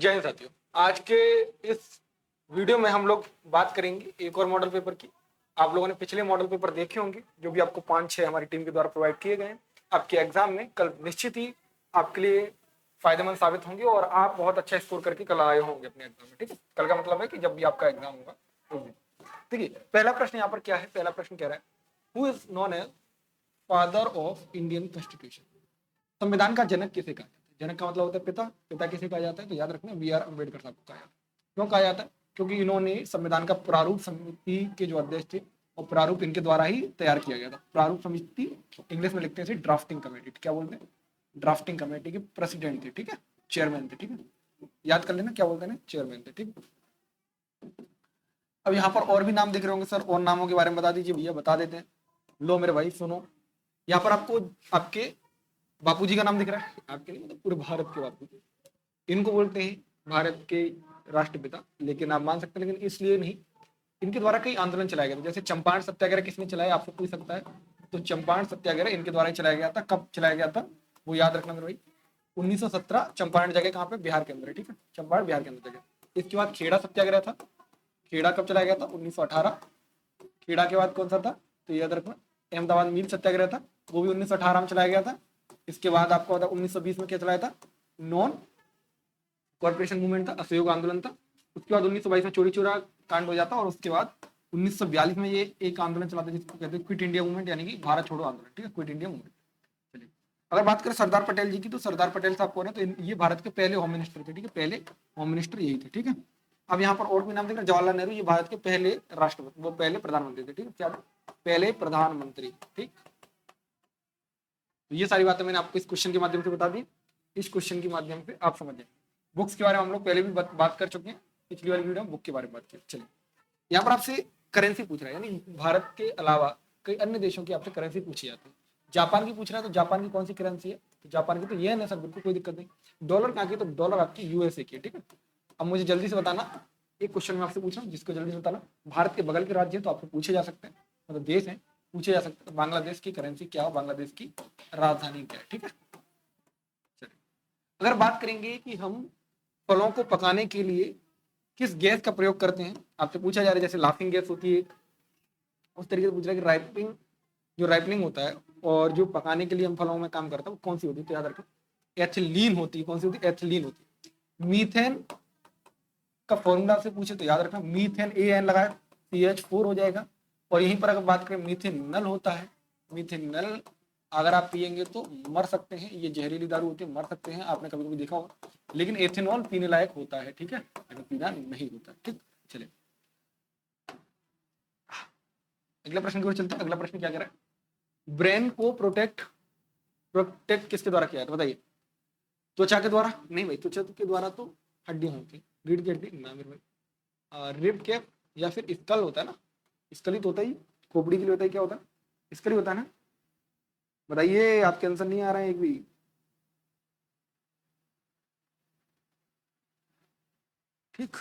जय हिंद साथियों। आज के इस वीडियो में हम लोग बात करेंगे एक और मॉडल पेपर की। आप लोगों ने पिछले मॉडल पेपर देखे होंगे जो भी आपको 5-6 हमारी टीम के द्वारा प्रोवाइड किए गए हैं। आपके एग्जाम में कल निश्चित ही आपके लिए फायदेमंद साबित होंगे और आप बहुत अच्छा स्कोर करके कल आए होंगे अपने एग्जाम में। ठीक है, कल का मतलब है कि जब भी आपका एग्जाम होगा उस दिन। ठीक है, पहला प्रश्न यहाँ पर क्या है? पहला प्रश्न कह रहा है, who is known as father of Indian constitution? संविधान का जनक किसे कहा जाता है? जनक का मतलब होता है पिता। पिता किसे कहा जाता है? तो याद रखना, बी आर अम्बेडकर साहब को कहा जाता है। क्यों कहा जाता है? क्योंकि इन्होंने संविधान का प्रारूप समिति के जो अध्यक्ष थे और प्रारूप इनके द्वारा ही तैयार किया गया था। प्रारूप समिति इंग्लिश में लिखते हैं ड्राफ्टिंग कमेटी। क्या बोलते हैं? ड्राफ्टिंग कमेटी के प्रेसिडेंट थे। ठीक है, चेयरमैन थे। ठीक है, याद कर लेना क्या बोलते हैं, चेयरमैन थे। ठीक, अब यहाँ पर और भी नाम दिख रहे होंगे सर, और नामों के बारे में बता दीजिए भैया। बता देते हैं। लो मेरे भाई सुनो, यहाँ पर आपको आपके बापूजी का नाम दिख रहा है। आपके नहीं, मतलब पूरे भारत के बापूजी। इनको बोलते हैं भारत के राष्ट्रपिता। लेकिन आप मान सकते हैं, लेकिन इसलिए नहीं, इनके द्वारा कई आंदोलन चलाए गए थे। जैसे चंपारण सत्याग्रह किसने चलाया, आपसे पूछ सकता है। तो चंपारण सत्याग्रह इनके द्वारा ही चलाया गया था। कब चलाया गया था वो याद रखना मेरे भाई, 1917। चंपारण जगह कहाँ पे? बिहार के अंदर है। ठीक है, चंपारण बिहार के अंदर जगह। इसके बाद खेड़ा सत्याग्रह था। खेड़ा कब चलाया गया था? 1918। खेड़ा के बाद कौन सा था? तो याद रखना, अहमदाबाद मील सत्याग्रह था। वो भी 1918 में चलाया गया था। इसके बाद आपको 1920 में क्या चलाया था? नॉन कॉर्पोरेशन मूवमेंट था, असहयोग आंदोलन था। उसके बाद 1922 में चोरी चोरा कांड हो जाता और उसके बाद 1942 में ये एक आंदोलन चलाते जिसको कहते हैं क्विट इंडिया मूवमेंट, यानी कि भारत छोड़ो आंदोलन। ठीक है, क्विट इंडिया मूवमेंट। चलिए, अगर बात करें सरदार पटेल जी की, तो सरदार पटेल साहब कौन है? तो ये भारत के पहले होम मिनिस्टर थे। ठीक है, पहले होम मिनिस्टर यही थे। ठीक है, अब यहाँ पर और भी नाम देख रहे हैं, जवाहरलाल नेहरू। ये भारत के पहले राष्ट्रपति, वो पहले प्रधानमंत्री थे। ठीक है, क्या पहले प्रधानमंत्री। ठीक, तो ये सारी बातें मैंने आपको इस क्वेश्चन के माध्यम से बता दी। इस क्वेश्चन के माध्यम से आप समझ जाए। बुक्स के बारे में हम लोग पहले भी बात कर चुके हैं। पिछली वाली वीडियो में बुक के बारे में बात की। चलिए, यहाँ पर आपसे करेंसी पूछ रहा है, यानी भारत के अलावा कई अन्य देशों की आपसे करेंसी पूछी जाती है। जापान की पूछ रहा है, तो जापान की कौन सी करेंसी है? तो जापान की तो येन है सर, बिल्कुल कोई दिक्कत नहीं। डॉलर कहाँ की? तो डॉलर आपकी यूएसए की है। ठीक है, अब मुझे जल्दी से बताना, एक क्वेश्चन मैं आपसे पूछ रहा हूँ जिसको जल्दी से बताना। भारत के बगल के राज्य है तो आपसे पूछे जा सकते हैं, मतलब देश है, पूछे जा सकते हैं। बांग्लादेश की करेंसी क्या हो? बांग्लादेश की राजधानी क्या है? ठीक है, चलिए, अगर बात करेंगे कि हम फलों को पकाने के लिए किस गैस का प्रयोग करते हैं, आपसे पूछा जा रहा है। जैसे लाफिंग गैस होती है, उस तरीके से पूछ रहा है कि राइपिंग, जो राइपनिंग होता है और जो पकाने के लिए हम फलों में काम करते हैं वो कौन सी होती है? तो याद रखो, एथिलीन होती है। कौन सी होती है? एथिलीन होती है। मीथेन का फॉर्मूला से पूछे तो याद रखना, मीथेन ए एन लगाए CH4 हो जाएगा। और यहीं पर अगर बात करें, मीथेनल होता है। मीथेनल अगर आप पिएंगे तो मर सकते हैं, ये जहरीली दारू होती है, मर सकते हैं, आपने कभी कभी देखा होगा। लेकिन एथेनॉल पीने लायक होता है। ठीक है, लेकिन पीना नहीं होता। ठीक, चलिए अगला प्रश्न की ओर चलते हैं। अगला प्रश्न क्या कह रहा है? ब्रेन को प्रोटेक्ट किसके द्वारा किया जाता है? बताइए। त्वचा के द्वारा? नहीं भाई, त्वचा के द्वारा तो हड्डियां होती है, रीढ़ की हड्डी ना मेरे भाई। रिब कैप या फिर स्कल होता है ना, स्कल ही तो होता ही, खोपड़ी के लिए होता है। क्या होता है? स्कल ही होता है ना। बताइए, आपके आंसर नहीं आ रहा है एक भी। ठीक,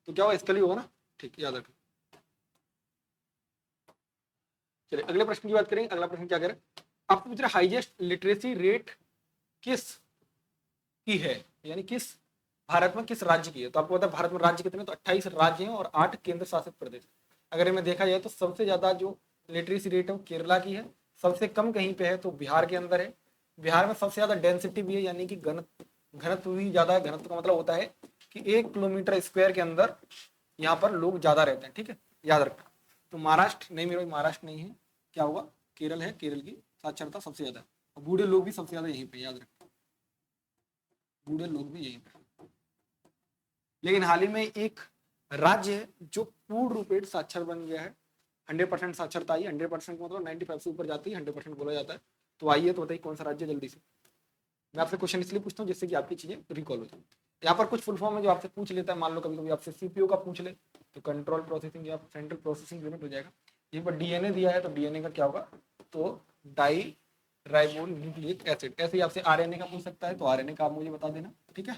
तो क्या होगा? स्कल ही होगा ना। ठीक, याद रखें। चलिए अगले प्रश्न की बात करेंगे। अगला प्रश्न क्या करें? आपको पूछ रहे हाईएस्ट लिटरेसी रेट किस की है, यानी किस भारत में किस राज्य की है? तो आपको पता है भारत में राज्य कितने? तो 28 राज्य हैं और 8 केंद्र शासित प्रदेश। अगर इनमें देखा जाए तो सबसे ज्यादा जो लिटरेसी रेट है वो केरला की है। सबसे कम कहीं पे है तो बिहार के अंदर है। बिहार में सबसे ज्यादा डेंसिटी भी है, यानी कि घनत्व भी ज्यादा है। घनत्व का मतलब होता है कि 1 किलोमीटर स्क्वायर के अंदर यहाँ पर लोग ज्यादा रहते हैं। ठीक है, याद रखना। तो महाराष्ट्र नहीं, मेरा महाराष्ट्र नहीं है, क्या होगा? केरल है। केरल की साक्षरता सबसे ज्यादा है और बूढ़े लोग भी सबसे ज्यादा यहीं पे, याद रखना, बूढ़े लोग भी यहीं पे। लेकिन हाल ही में एक राज्य है जो पूर्ण रूपेण साक्षर बन गया है। 100% साक्षरता आई। 100% मतलब 95 से ऊपर जाती है, 100% बोला जाता है। तो आइए, तो बताइए कौन सा राज्य? जल्दी से। मैं आपसे क्वेश्चन इसलिए पूछता हूँ जिससे कि आपकी चीजें रिकॉल हो जाए। यहाँ पर कुछ फुल फॉर्म है जो आपसे पूछ लेता है। मान लो कभी कभी आपसे सीपीयू का पूछ ले तो कंट्रोल प्रोसेसिंग या सेंट्रल प्रोसेसिंग यूनिट हो जाएगा। यहीं पर डीएनए दिया है तो डीएनए का क्या होगा? तो डाई राइबो न्यूक्लिक एसिड। ऐसे ही आपसे आरएनए का पूछ सकता है तो आरएनए का आप मुझे बता देना। ठीक है,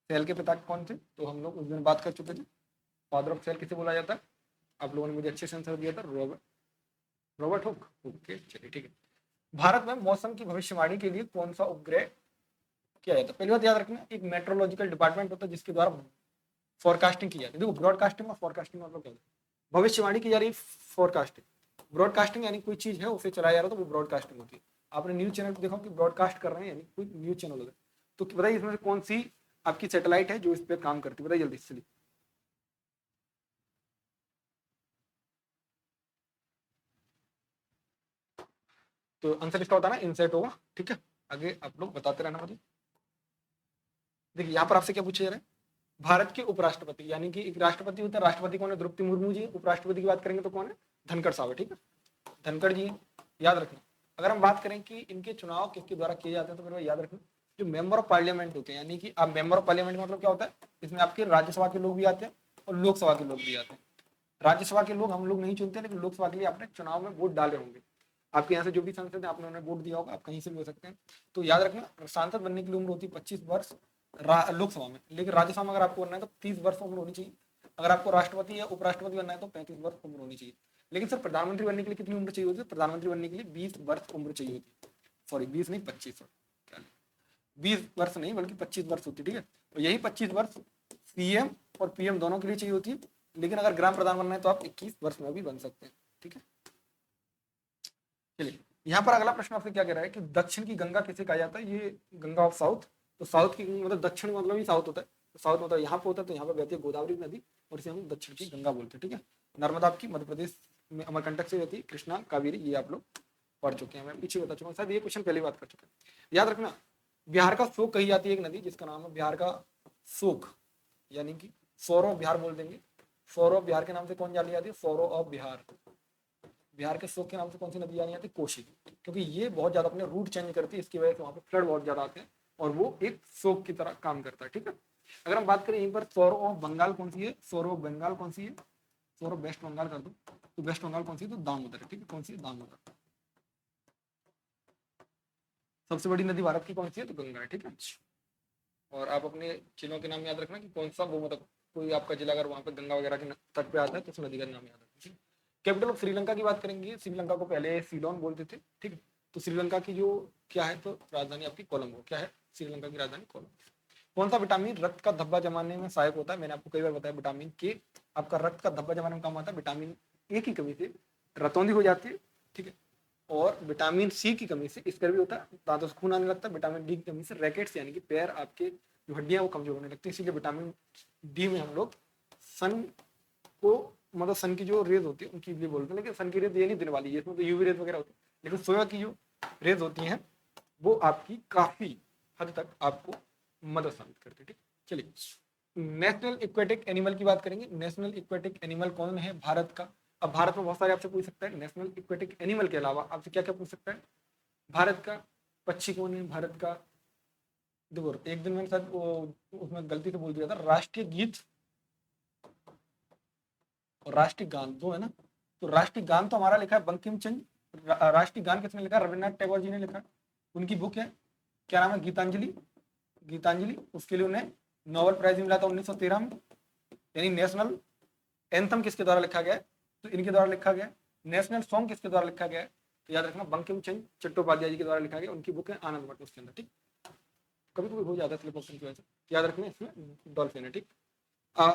सेल के पिता कौन थे? तो हम लोग उस दिन बात कर चुके थे। फादर ऑफ सेल किसे बोला जाता है? आप लोगों ने मुझे अच्छे से आंसर दिया था, रॉबर्ट रॉबर्ट हुक। ओके, चलिए ठीक है। भारत में मौसम की भविष्यवाणी के लिए कौन सा उपग्रह किया जाता है। पहली बात याद रखना, एक मेट्रोलॉजिकल डिपार्टमेंट होता है जिसके द्वारा फोरकास्टिंग की जाती है। देखो ब्रॉडकास्टिंग और फोरकास्टिंग मतलब क्या है, भविष्यवाणी की जा रही है, फोरकास्टिंग। ब्रॉडकास्टिंग यानी कोई चीज है उसे चलाया जा रहा है तो वो ब्रॉडकास्टिंग होती है। आपने न्यूज चैनल देखा कि ब्रॉडकास्ट कर रहे हैं, यानी कोई न्यूज चैनल होगा। तो बताइए इसमें से कौन सी आपकी सैटेलाइट है जो इस पर काम करती है, बताइए जल्दी से। तो आंसर इसका होता है ना इनसेट होगा, ठीक है। आगे आप लोग बताते रहना मुझे। देखिए यहाँ पर आपसे क्या पूछा जा रहा है, भारत के उपराष्ट्रपति, यानी कि एक राष्ट्रपति होता है, राष्ट्रपति कौन है, द्रौपदी मुर्मू जी। उपराष्ट्रपति की बात करेंगे तो कौन है, धनखड़ साहब है, ठीक है, धनखड़ जी। याद रखना, अगर हम बात करें कि इनके चुनाव किसके द्वारा किए जाते हैं तो मेरे को याद रखना, जो मेंबर ऑफ पार्लियामेंट होते हैं, यानी कि आप मेंबर ऑफ पार्लियामेंट मतलब क्या होता है, इसमें आपके राज्यसभा के लोग भी आते हैं और लोकसभा के लोग भी आते हैं। राज्यसभा के लोग हम लोग नहीं चुनते, लेकिन लोकसभा के लिए आपने चुनाव में वोट डाले होंगे। आपके यहाँ से जो भी सांसद है आपने उन्हें वोट दिया होगा, आप कहीं से भी हो सकते हैं। तो याद रखना, सांसद बनने की उम्र होती है 25 वर्ष लोकसभा में, लेकिन राज्यसभा में अगर आपको बनना है तो 30 वर्ष उम्र होनी चाहिए। अगर आपको राष्ट्रपति या उपराष्ट्रपति बनना है तो 35 वर्ष उम्र होनी चाहिए। लेकिन सर प्रधानमंत्री बनने के लिए कितनी उम्र चाहिए होती है, प्रधानमंत्री बनने के लिए 20 वर्ष उम्र चाहिए होती है। सॉरी 20 नहीं 25, 20 वर्ष नहीं बल्कि 25 वर्ष होती है, ठीक है। और यही 25 वर्ष सीएम और पीएम दोनों के लिए चाहिए होती है। लेकिन अगर ग्राम प्रधान बनना है तो आप 21 वर्ष में भी बन सकते हैं, ठीक है। चलिए यहाँ पर अगला प्रश्न आपसे क्या कह रहा है कि दक्षिण की गंगा किसे कहा जाता है, ये गंगा ऑफ साउथ। तो साउथ की मतलब दक्षिण मतलब ही साउथ होता है, तो साउथ मतलब यहाँ पे होता है, तो यहाँ पे बहती है गोदावरी नदी और इसे हम दक्षिण की गंगा बोलते हैं, ठीक है। नर्मदा आपकी मध्य प्रदेश में अमरकंटक से बहती है, कृष्णा कावेरी ये आप लोग पढ़ चुके हैं, मैं पीछे बता चुका हूँ, शायद ये क्वेश्चन पहली बात कर चुके हैं। याद रखना, बिहार का शोक कही जाती है एक नदी जिसका नाम है बिहार का शोक, यानी कि सौरव बिहार बोल देंगे। सौरव बिहार के नाम से कौन जानी जाती है, सौरव ऑफ बिहार। बिहार के शोक के नाम से कौन सी नदी जानी जाती है, कोशी, क्योंकि ये बहुत ज्यादा अपने रूट चेंज करती है, इसकी वजह से वहां पे फ्लड बहुत ज्यादा आते हैं और वो एक शोक की तरह काम करता है, ठीक है। अगर हम बात करें यहीं पर सौरव ऑफ बंगाल कौन सी है, सौरव बंगाल कौन सी है, सौरव वेस्ट बंगाल कर दो, तो वेस्ट बंगाल कौन सी है, तो दामोदर है, ठीक है। कौन सी है, दामोदर। सबसे बड़ी नदी भारत की कौन सी है, तो गंगा है, ठीक है। और आप अपने जिलों के नाम याद रखना कि कौन सा वो मतलब कोई आपका जिला अगर वहां पे गंगा वगैरह के तट पे आता है तो उस नदी का नाम याद रखना। कैपिटल ऑफ श्रीलंका की बात करेंगे, श्रीलंका को पहले सीलोन बोलते थे, ठीक है। तो श्रीलंका की जो क्या है तो राजधानी आपकी कोलंबो, क्या है श्रीलंका की राजधानी कोलंबो। कौन सा विटामिन रक्त का धब्बा जमाने में सहायक होता है, मैंने आपको कई बार बताया विटामिन के आपका रक्त का धब्बा जमाने में काम आता है। विटामिन ए की कमी से रतौंधी हो जाती है, ठीक है। और विटामिन सी की कमी से स्कर भी होता है, दांतों से खून आने लगता है। विटामिन डी की कमी से रैकेट्स यानी कि पैर आपके जो हड्डियां वो कमजोर होने लगती है, इसीलिए विटामिन डी में हम लोग सन को मतलब सन की जो रेज होती है उनकी लिए बोलते हैं, लेकिन सन की रेज ये नहीं दिन वाली है, इसमें तो यूवी रेज वगैरह होती है, लेकिन सोया की जो रेज होती हैं वो आपकी काफी हद तक आपको मदद साबित करती है, ठीक। चलिए नेशनल इक्वेटिक एनिमल की बात करेंगे। नेशनल इक्वेटिक एनिमल कौन है भारत का, अब भारत में बहुत सारे आपसे पूछ सकता है, नेशनल इक्वेटिक एनिमल के अलावा आपसे क्या क्या पूछ सकता है, भारत का पक्षी कौन है, भारत का देखो एक दिन मैंने शायद उसमें गलती से बोल दिया था राष्ट्रीय गीत और राष्ट्रीय गान दो है ना, तो राष्ट्रीय गान तो हमारा लिखा है बंकिम चंद्र, राष्ट्रीय गान किसने लिखा है, रविन्द्रनाथ टैगोर जी ने लिखा है। उनकी बुक है क्या नाम है, गीतांजलि, गीतांजलि, उसके लिए उन्हें नोबेल प्राइज मिला था 1913 में। यानी नेशनल एंथम किसके द्वारा लिखा गया है, तो इनके द्वारा लिखा गया। नेशनल सॉन्ग किसके द्वारा लिखा गया है, तो याद रखना बंकिम चंद्र चट्टोपाध्याय जी के द्वारा लिखा गया, उनकी बुक है आनंद मठ उसके अंदर, ठीक। कभी कभी हो जाता है स्लिप ऑप्शन की वजह से, याद रखना इसमें डॉल्फिन है, ठीक।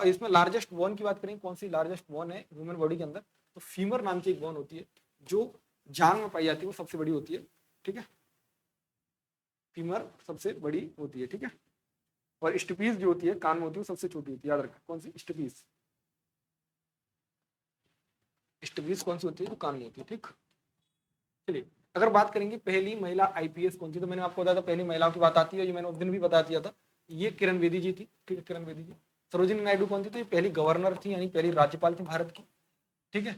इसमें लार्जेस्ट बोन की बात करें, कौन सी लार्जेस्ट बोन है ह्यूमन बॉडी के अंदर, तो फीमर नाम की एक बोन होती है जो जांग में पाई जाती है, वो सबसे बड़ी होती है, ठीक है। फीमर सबसे बड़ी होती है, ठीक है। और स्टपीज जो होती है कान में होती है वो सबसे छोटी होती है, याद रखना कौन सी स्टपीज, स्टपीज कौन सी होती है, तो कान में होती है, ठीक। चलिए अगर बात करेंगे पहली महिला आईपीएस कौन सी, तो मैंने आपको बताया था पहली महिलाओं की बात आती है, ये मैंने उस दिन भी बता दिया था, ये किरण बेदी जी थी, ठीक है, किरण बेदी जी। सरोजिनी नायडू कौन थी, तो ये पहली गवर्नर थी यानी पहली राज्यपाल थी भारत की, ठीक है।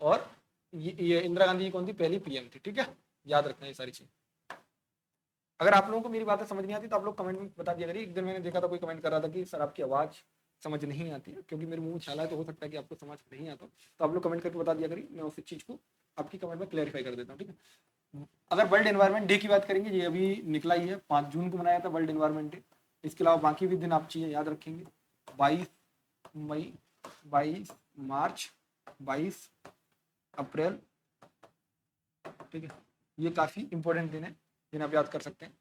और ये इंदिरा गांधी जी कौन थी, पहली पीएम थी, ठीक है। याद रखना ये सारी चीज। अगर आप लोगों को मेरी बातें समझ नहीं आती तो आप लोग कमेंट में बता दिया करिए। एक दिन मैंने देखा था कोई कमेंट कर रहा था कि सर आपकी आवाज समझ नहीं आती है, क्योंकि मेरे मुंह में छाला है तो हो सकता है कि आपको समझ नहीं आता, तो आप लोग कमेंट करके बता दिया करिए, मैं उसी चीज को आपकी कमेंट में क्लैरिफाई कर देता हूँ, ठीक है। अगर वर्ल्ड एनवायरनमेंट डे की बात करेंगे, ये अभी निकला ही है, 5 जून को मनाया था वर्ल्ड एनवायरनमेंट डे। इसके अलावा बाकी भी दिन आप चीजें याद रखेंगे, 22 मई, 22 मार्च, 22 अप्रैल, ठीक है। ये काफी इंपॉर्टेंट दिन है जिन्हें आप याद कर सकते हैं।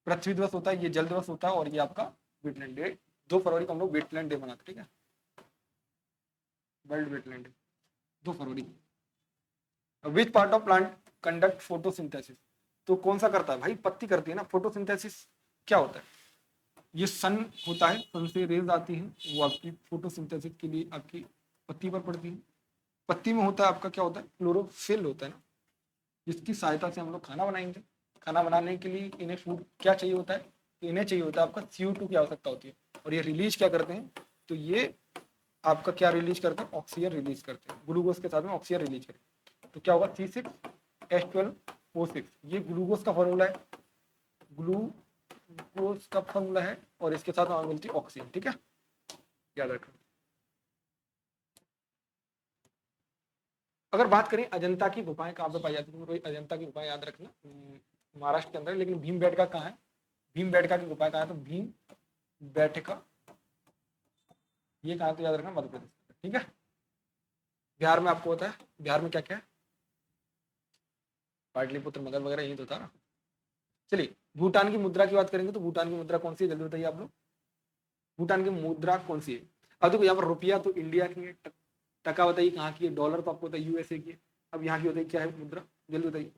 पृथ्वी दिवस होता है, ये जल दिवस होता है, और ये आपका वेटलैंड डे। 2 फरवरी को हम लोग वेटलैंड डे मनाते हैं, ठीक है, world wetland day 2 February. Which part of plant conduct photosynthesis, तो कौन सा करता है भाई, पत्ती करती है ना फोटोसिंथेसिस। क्या होता है, ये सन होता है, सन से रेज आती है, वो आपकी फोटोसिंथेसिस के लिए आपकी पत्ती पर पड़ती है। पत्ती में होता है आपका क्या होता है, क्लोरोफिल होता है ना, जिसकी सहायता से हम लोग खाना बनाएंगे। खाना बनाने के लिए इन्हें फूड क्या चाहिए होता है, तो इन्हें चाहिए होता है आपका CO2 की आवश्यकता होती है, और ये रिलीज क्या करते हैं, तो ये आपका क्या रिलीज करते हैं, ऑक्सीजन रिलीज करते हैं, ग्लूकोज के साथ में ऑक्सीजन रिलीज करते हैं। तो क्या होगा, C6H12O6, ये ग्लूकोज का फॉर्मूला है, ग्लूकोज का फॉर्मूला है, और इसके साथ हमें मिलती है ऑक्सीजन, ठीक है, याद रखना। अगर बात करें अजंता की गुफाएं कहाँ पे पाई जाती है, तो अजंता की गुफाएं याद रखना महाराष्ट्र के अंदर, लेकिन भीम बेटका कहाँ है, भीम बेटका की गुफा कहाँ है, तो भीम बेटका ये कहाँ, तो याद रखना मध्य प्रदेश, ठीक है। बिहार में आपको होता है, बिहार में क्या क्या है, पाटलिपुत्र मगध वगैरह यही तो था ना। चलिए भूटान की मुद्रा की बात करेंगे, तो भूटान की मुद्रा कौन सी है, जल्दी बताइए आप लोग, भूटान की मुद्रा कौन सी है। अब देखो यहाँ पर रुपया तो इंडिया की है, टका बताइए कहाँ की है, डॉलर तो आपको होता है USA की है। अब यहाँ की बताइए क्या है मुद्रा, जल्दी बताइए।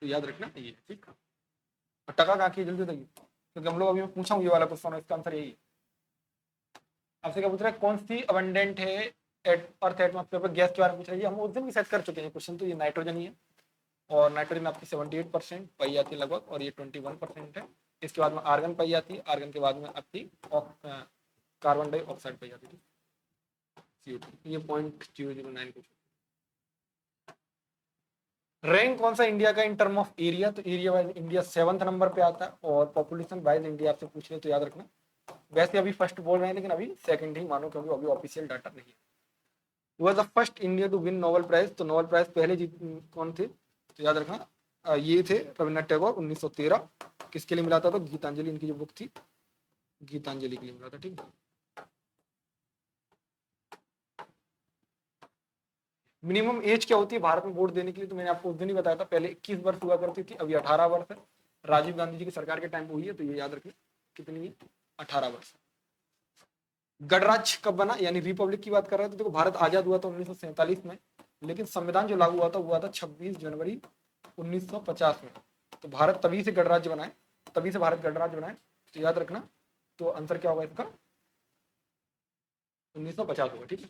तो याद रखना ये, ठीक है। और टका कहाँ की है, जल्दी बताइए, क्योंकि हम लोग अभी मैं पूछा हूँ ये वाला क्वेश्चन, इसका आंसर यही है। आपसे क्या पूछ रहा है, कौन सी अबंडेंट है एट अर्थ एटमॉस्फेयर पर, गैस के बारे में पूछ रही है। हम उस दिन भी सेट कर चुके हैं क्वेश्चन, तो ये नाइट्रोजन ही है, और नाइट्रोजन आपकी 78% पाई जाती है लगभग, और ये 21% है। इसके बाद में आर्गन पाई जाती है, आर्गन के बाद में आपकी कार्बन डाइऑक्साइड पाई जाती है, CO2। ये 0.009 कुछ। रैंक कौन सा इंडिया का इन टर्म ऑफ एरिया, तो area wise India 7th number पे आता है, और पॉपुलेशन वाइज इंडिया आपसे पूछ रहे तो याद रखना, वैसे अभी फर्स्ट बोल रहे हैं लेकिन अभी सेकंड ही मानो, क्योंकि अभी ऑफिशियल डाटा नहीं है। Was the first India to win Nobel prize, तो नोबेल प्राइज पहले जीत कौन थे, तो याद रखना ये थे रविन्द्रनाथ टैगोर 1913। किसके लिए मिला था, तो गीतांजलि, इनकी जो बुक थी गीतांजलि के लिए मिला था, ठीक है। मिनिमम एज क्या होती है भारत में वोट देने के लिए, तो मैंने आपको उस दिन ही बताया था, पहले 21 वर्ष हुआ करती थी, अभी 18 वर्ष है। राजीव गांधी जी की सरकार के टाइम पे हुई है, तो ये याद रखिए कितनी है, 18 वर्ष। गणराज्य कब बना, यानी रिपब्लिक की बात कर रहे थे, तो देखो भारत आजाद हुआ था 1947 में, लेकिन संविधान जो लागू हुआ था 26 जनवरी 1950 में। तो भारत तभी से गणराज्य बनाए, तभी से भारत गणराज्य बनाए, तो याद रखना, तो आंसर क्या होगा इसका, 1950 होगा, ठीक है।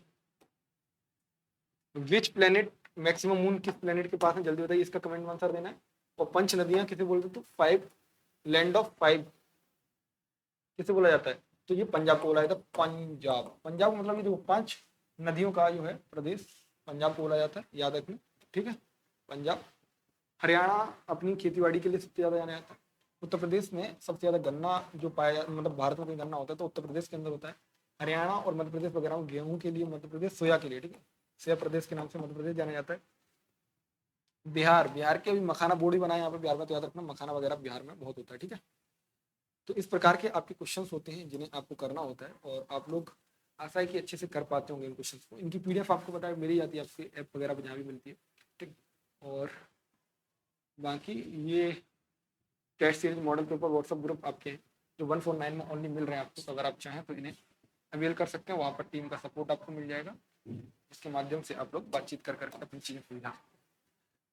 विच प्लेनेट मैक्सिमम मून किस प्लेनेट के पास है, जल्दी बताइए, इसका कमेंट में आंसर देना है। और पंच नदियां किसे बोलते, तो 5 लैंड ऑफ 5 किसे बोला जाता है, तो ये पंजाब को बोला जाता है, पंजाब, पंजाब मतलब ये जो 5 नदियों का जो है प्रदेश, पंजाब को बोला जाता है, याद रखना, ठीक है, पंजाब। हरियाणा अपनी खेतीबाड़ी के लिए सबसे ज्यादा जाना जाता है। उत्तर प्रदेश में सबसे ज्यादा गन्ना जो पाया, मतलब भारत में कोई गन्ना होता है तो उत्तर प्रदेश के अंदर होता है। हरियाणा और मध्य प्रदेश वगैरह में गेहूं के लिए, मध्य प्रदेश सोया के लिए, ठीक है, सोया प्रदेश के नाम से मध्य प्रदेश जाना जाता है। बिहार, बिहार के भी मखाना बोर्ड भी बनाए यहाँ पे बिहार में, तो याद रखना मखाना वगैरह बिहार में बहुत होता है, ठीक है। तो इस प्रकार के आपके क्वेश्चंस होते हैं जिन्हें आपको करना होता है, और आप लोग आशा है कि अच्छे से कर पाते होंगे इन क्वेश्चंस को। इनकी PDF आपको पता है मेरी आती है, आपके ऐप वगैरह पर जहाँ भी मिलती है, ठीक। और बाकी ये test series model paper WhatsApp group आपके हैं, जो 149 में ओनली मिल रहे हैं आपको, तो अगर आप चाहें तो इन्हें अवेल कर सकते हैं, वहाँ पर टीम का सपोर्ट आपको मिल जाएगा, जिसके माध्यम से आप लोग बातचीत कर करके अपनी चीज़ें सुलझा।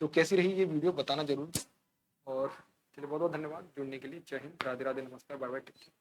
तो कैसी रही ये वीडियो बताना जरूर, और चलिए बहुत बहुत धन्यवाद जुड़ने के लिए। जय हिंद, राधे राधे, नमस्कार, बाय बाय, टेक केयर।